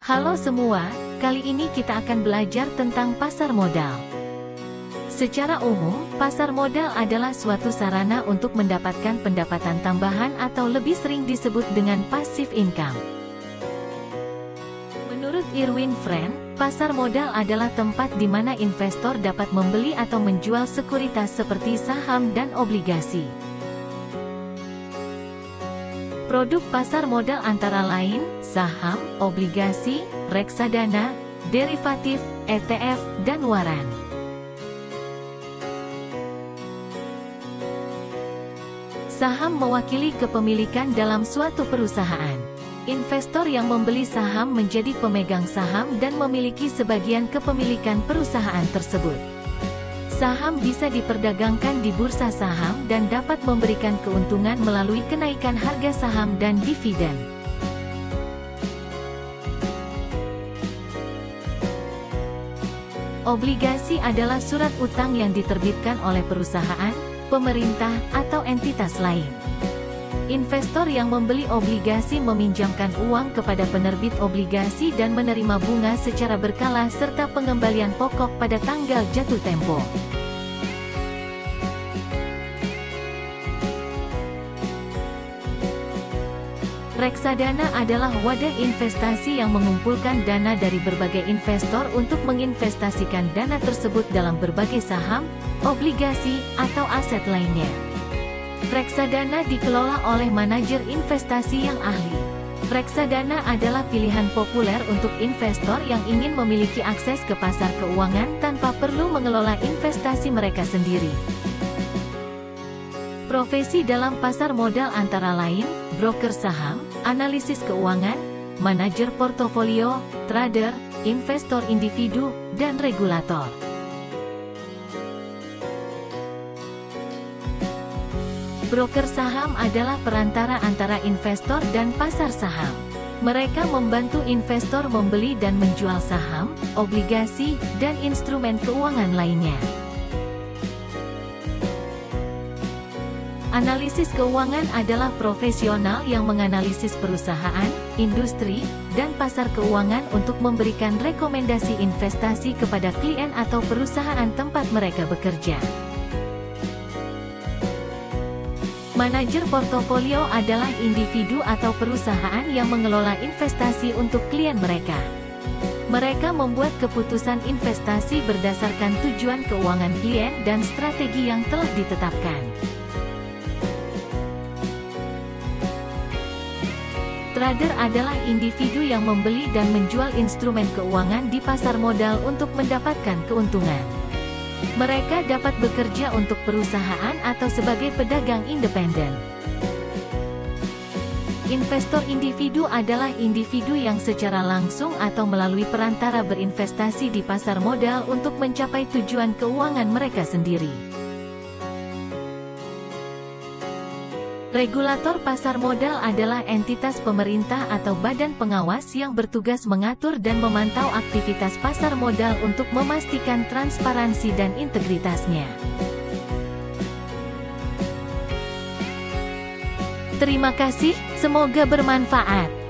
Halo semua, kali ini kita akan belajar tentang pasar modal. Secara umum, pasar modal adalah suatu sarana untuk mendapatkan pendapatan tambahan atau lebih sering disebut dengan passive income. Menurut Irwin Friend, pasar modal adalah tempat di mana investor dapat membeli atau menjual sekuritas seperti saham dan obligasi. Produk pasar modal antara lain, saham, obligasi, reksadana, derivatif, ETF, dan waran. Saham mewakili kepemilikan dalam suatu perusahaan. Investor yang membeli saham menjadi pemegang saham dan memiliki sebagian kepemilikan perusahaan tersebut. Saham bisa diperdagangkan di bursa saham dan dapat memberikan keuntungan melalui kenaikan harga saham dan dividen. Obligasi adalah surat utang yang diterbitkan oleh perusahaan, pemerintah, atau entitas lain. Investor yang membeli obligasi meminjamkan uang kepada penerbit obligasi dan menerima bunga secara berkala serta pengembalian pokok pada tanggal jatuh tempo. Reksadana adalah wadah investasi yang mengumpulkan dana dari berbagai investor untuk menginvestasikan dana tersebut dalam berbagai saham, obligasi, atau aset lainnya. Reksadana dikelola oleh manajer investasi yang ahli. Reksadana adalah pilihan populer untuk investor yang ingin memiliki akses ke pasar keuangan tanpa perlu mengelola investasi mereka sendiri. Profesi dalam pasar modal antara lain, broker saham, analisis keuangan, manajer portofolio, trader, investor individu, dan regulator. Broker saham adalah perantara antara investor dan pasar saham. Mereka membantu investor membeli dan menjual saham, obligasi, dan instrumen keuangan lainnya. Analisis keuangan adalah profesional yang menganalisis perusahaan, industri, dan pasar keuangan untuk memberikan rekomendasi investasi kepada klien atau perusahaan tempat mereka bekerja. Manajer portofolio adalah individu atau perusahaan yang mengelola investasi untuk klien mereka. Mereka membuat keputusan investasi berdasarkan tujuan keuangan klien dan strategi yang telah ditetapkan. Trader adalah individu yang membeli dan menjual instrumen keuangan di pasar modal untuk mendapatkan keuntungan. Mereka dapat bekerja untuk perusahaan atau sebagai pedagang independen. Investor individu adalah individu yang secara langsung atau melalui perantara berinvestasi di pasar modal untuk mencapai tujuan keuangan mereka sendiri. Regulator pasar modal adalah entitas pemerintah atau badan pengawas yang bertugas mengatur dan memantau aktivitas pasar modal untuk memastikan transparansi dan integritasnya. Terima kasih, semoga bermanfaat.